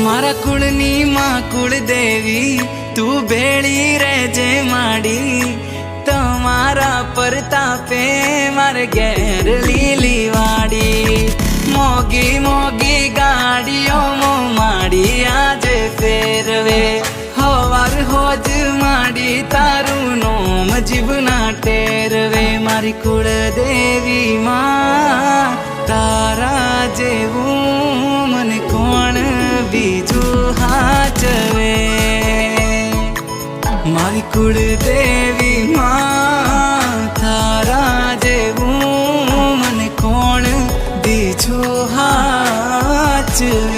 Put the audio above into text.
मारा कुळनी मां कुळदेवी तू भेड़ी रेजे माड़ी तमारा परतापे मारे घेर लीली वाड़ी मोगी मोगी गाड़ियों मो माड़ी आज फेरवे हवार होज माड़ी तारू नोम जीवना टेरवे मारी कुळदेवी मां तारा जेवू मन कोण बीजू हाचवे मारी कुळदेवी मां तारा जेवू मन कोण बीजू हाचवे।